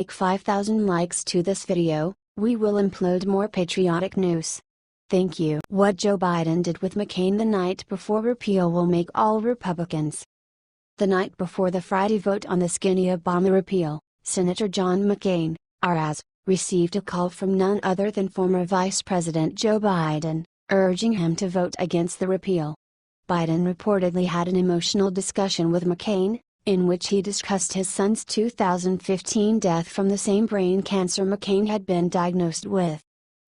Like 5,000 likes to this video, we will upload more patriotic news. Thank you. What Joe Biden did with McCain the night before repeal will make all Republicans. The night before the Friday vote on the skinny Obama repeal, Senator John McCain, RS, received a call from none other than former Vice President Joe Biden, urging him to vote against the repeal. Biden reportedly had an emotional discussion with McCain, in which he discussed his son's 2015 death from the same brain cancer McCain had been diagnosed with.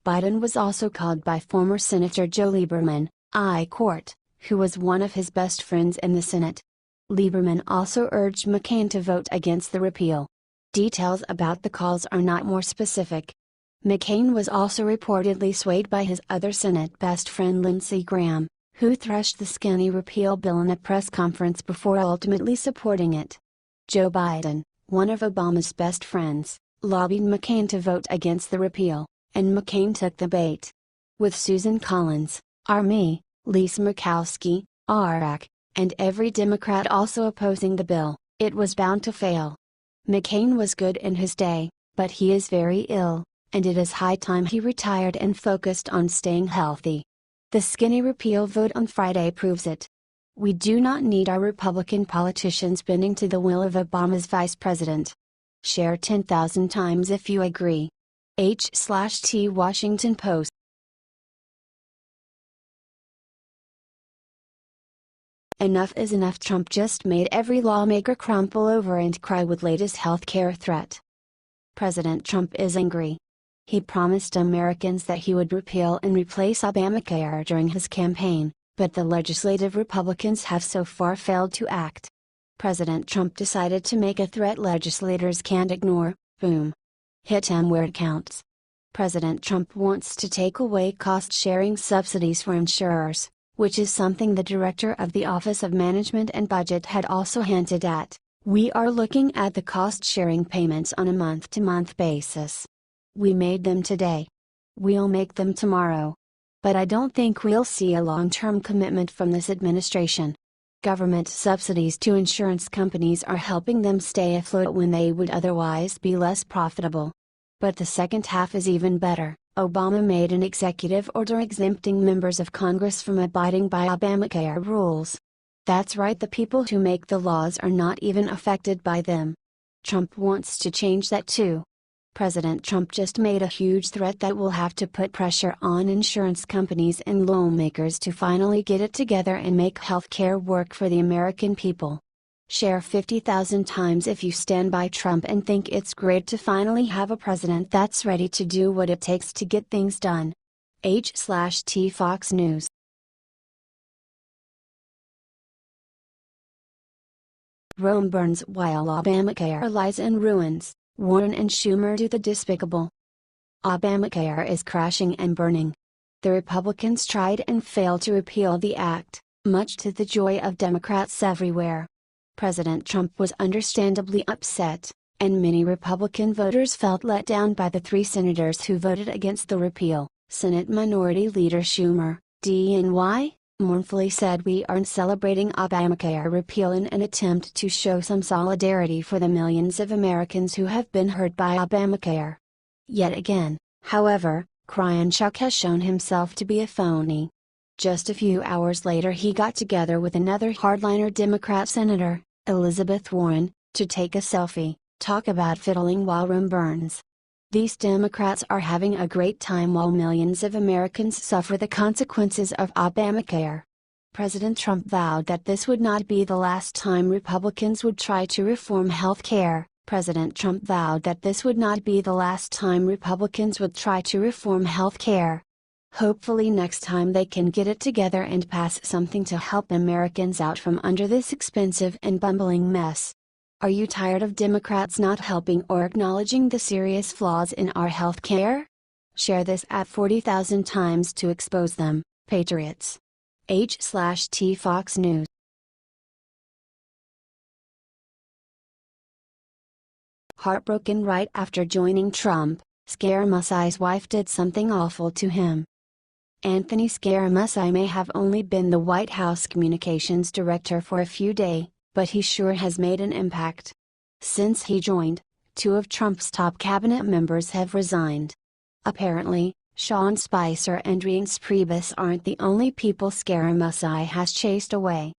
Biden was also called by former Senator Joe Lieberman, I Court, who was one of his best friends in the Senate. Lieberman also urged McCain to vote against the repeal. Details about the calls are not more specific. McCain was also reportedly swayed by his other Senate best friend Lindsey Graham, who thrashed the skinny repeal bill in a press conference before ultimately supporting it. Joe Biden, one of Obama's best friends, lobbied McCain to vote against the repeal, and McCain took the bait. With Susan Collins, RME, Lisa Murkowski, RAC, and every Democrat also opposing the bill, it was bound to fail. McCain was good in his day, but he is very ill, and it is high time he retired and focused on staying healthy. The skinny repeal vote on Friday proves it. We do not need our Republican politicians bending to the will of Obama's vice president. Share 10,000 times if you agree. H/T Washington Post. Enough is enough. Trump just made every lawmaker crumple over and cry with latest healthcare threat. President Trump is angry. He promised Americans that he would repeal and replace Obamacare during his campaign, but the legislative Republicans have so far failed to act. President Trump decided to make a threat legislators can't ignore. Boom. Hit him where it counts. President Trump wants to take away cost-sharing subsidies for insurers, which is something the director of the Office of Management and Budget had also hinted at. We are looking at the cost-sharing payments on a month-to-month basis. We made them today. We'll make them tomorrow. But I don't think we'll see a long-term commitment from this administration. Government subsidies to insurance companies are helping them stay afloat when they would otherwise be less profitable. But the second half is even better. Obama made an executive order exempting members of Congress from abiding by Obamacare rules. That's right, the people who make the laws are not even affected by them. Trump wants to change that too. President Trump just made a huge threat that will have to put pressure on insurance companies and lawmakers to finally get it together and make healthcare work for the American people. Share 50,000 times if you stand by Trump and think it's great to finally have a president that's ready to do what it takes to get things done. H/T Fox News. Rome burns while Obamacare lies in ruins. Warren and Schumer do the despicable. Obamacare is crashing and burning. The Republicans tried and failed to repeal the act, much to the joy of Democrats everywhere. President Trump was understandably upset, and many Republican voters felt let down by the three senators who voted against the repeal. Senate Minority Leader Schumer, DNY, mournfully said we aren't celebrating Obamacare repeal in an attempt to show some solidarity for the millions of Americans who have been hurt by Obamacare. Yet again, however, Ryan Chuck has shown himself to be a phony. Just a few hours later he got together with another hardliner Democrat Senator, Elizabeth Warren, to take a selfie. Talk about fiddling while Rome burns. These Democrats are having a great time while millions of Americans suffer the consequences of Obamacare. President Trump vowed that this would not be the last time Republicans would try to reform health care. President Trump vowed that this would not be the last time Republicans would try to reform health care. Hopefully next time they can get it together and pass something to help Americans out from under this expensive and bumbling mess. Are you tired of Democrats not helping or acknowledging the serious flaws in our health care? Share this at 40,000 times to expose them, patriots. H/T Fox News. Heartbroken right after joining Trump, Scaramucci's wife did something awful to him. Anthony Scaramucci may have only been the White House communications director for a few days, but he sure has made an impact. Since he joined, Two of Trump's top cabinet members have resigned. Apparently, Sean Spicer and Reince Priebus aren't the only people Scaramucci has chased away.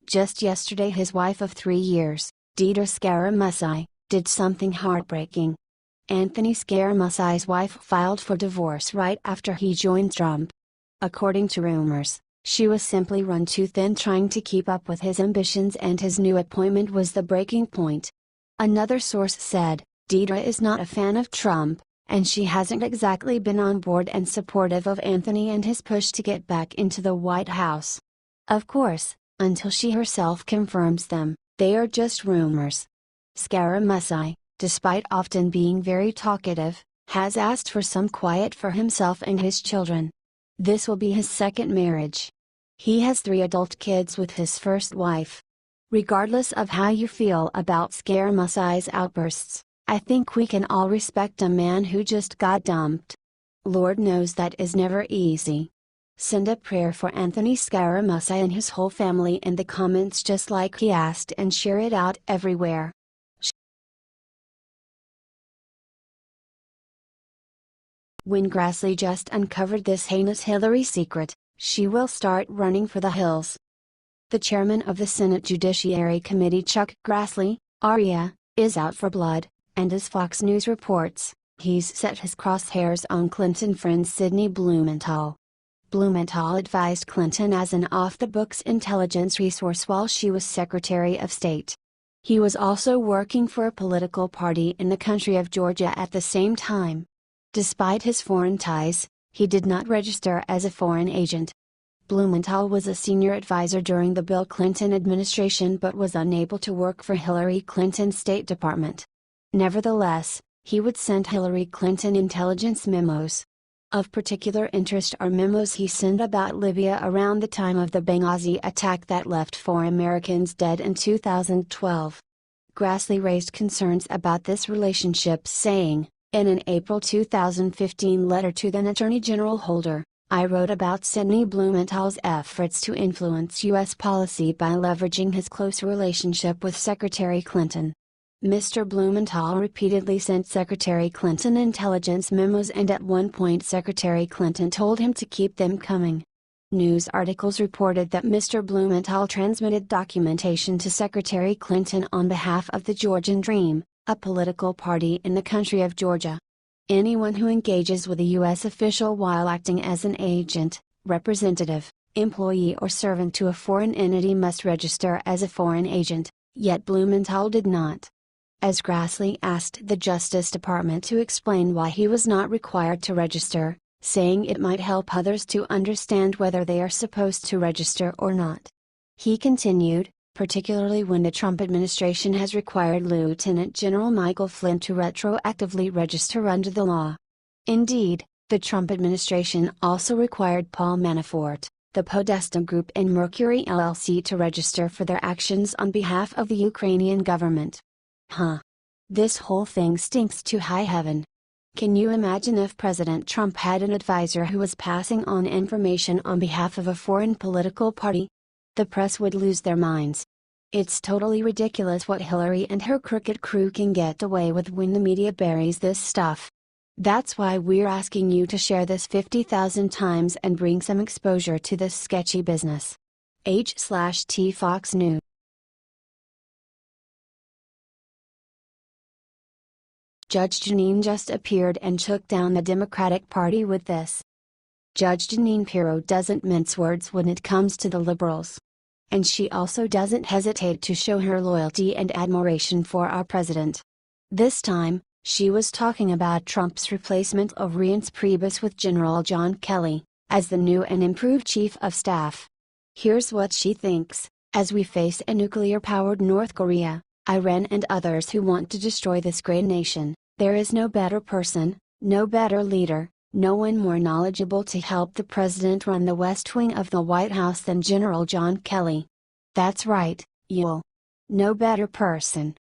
Just yesterday his wife of 3 years, Deidre Scaramucci, did something heartbreaking. Anthony Scaramucci's wife filed for divorce right after he joined Trump. According to rumors, she was simply run too thin trying to keep up with his ambitions, and his new appointment was the breaking point. Another source said, Deidre is not a fan of Trump, and she hasn't exactly been on board and supportive of Anthony and his push to get back into the White House. Of course, until she herself confirms them, they are just rumors. Scaramucci, despite often being very talkative, has asked for some quiet for himself and his children. This will be his second marriage. He has 3 adult kids with his first wife. Regardless of how you feel about Scaramucci's outbursts, I think we can all respect a man who just got dumped. Lord knows that is never easy. Send a prayer for Anthony Scaramucci and his whole family in the comments just like he asked, and share it out everywhere. When Grassley just uncovered this heinous Hillary secret, she will start running for the hills. The chairman of the Senate Judiciary Committee, Chuck Grassley, ARIA, is out for blood, and as Fox News reports, he's set his crosshairs on Clinton friend Sidney Blumenthal. Blumenthal advised Clinton as an off-the-books intelligence resource while she was Secretary of State. He was also working for a political party in the country of Georgia at the same time. Despite his foreign ties, he did not register as a foreign agent. Blumenthal was a senior advisor during the Bill Clinton administration but was unable to work for Hillary Clinton's State Department. Nevertheless, he would send Hillary Clinton intelligence memos. Of particular interest are memos he sent about Libya around the time of the Benghazi attack that left 4 Americans dead in 2012. Grassley raised concerns about this relationship, saying, in an April 2015 letter to then Attorney General Holder, I wrote about Sidney Blumenthal's efforts to influence U.S. policy by leveraging his close relationship with Secretary Clinton. Mr. Blumenthal repeatedly sent Secretary Clinton intelligence memos, and at one point Secretary Clinton told him to keep them coming. News articles reported that Mr. Blumenthal transmitted documentation to Secretary Clinton on behalf of the Georgian Dream, a political party in the country of Georgia. Anyone who engages with a U.S. official while acting as an agent, representative, employee or servant to a foreign entity must register as a foreign agent, yet Blumenthal did not. As Grassley asked the Justice Department to explain why he was not required to register, saying it might help others to understand whether they are supposed to register or not. He continued, particularly when the Trump administration has required Lieutenant General Michael Flynn to retroactively register under the law. Indeed, the Trump administration also required Paul Manafort, the Podesta Group and Mercury LLC to register for their actions on behalf of the Ukrainian government. This whole thing stinks to high heaven. Can you imagine if President Trump had an advisor who was passing on information on behalf of a foreign political party? The press would lose their minds. It's totally ridiculous what Hillary and her crooked crew can get away with when the media buries this stuff. That's why we're asking you to share this 50,000 times and bring some exposure to this sketchy business. H/T Fox News. Judge Jeanine just appeared and took down the Democratic Party with this. Judge Jeanine Pirro doesn't mince words when it comes to the liberals. And she also doesn't hesitate to show her loyalty and admiration for our president. This time, she was talking about Trump's replacement of Reince Priebus with General John Kelly, as the new and improved chief of staff. Here's what she thinks: as we face a nuclear-powered North Korea, Iran and others who want to destroy this great nation, there is no better person, no better leader, no one more knowledgeable to help the president run the West Wing of the White House than General John Kelly. That's right, y'all. No better person.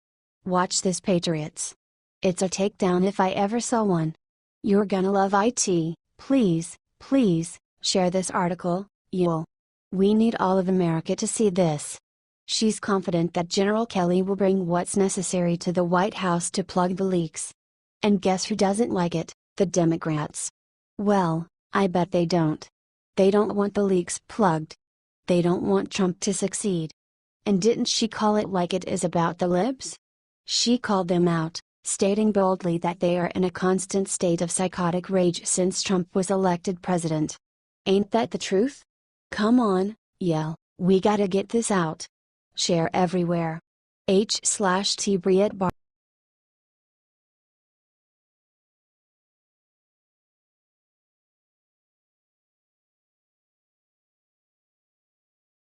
Watch this, Patriots. It's a takedown if I ever saw one. You're gonna love it. Please, please, share this article, y'all. We need all of America to see this. She's confident that General Kelly will bring what's necessary to the White House to plug the leaks. And guess who doesn't like it? The Democrats. Well, I bet they don't. They don't want the leaks plugged. They don't want Trump to succeed. And didn't she call it like it is about the libs? She called them out, stating boldly that they are in a constant state of psychotic rage since Trump was elected president. Ain't that the truth? Come on, yell, we gotta get this out. Share everywhere. H/T Briette Bar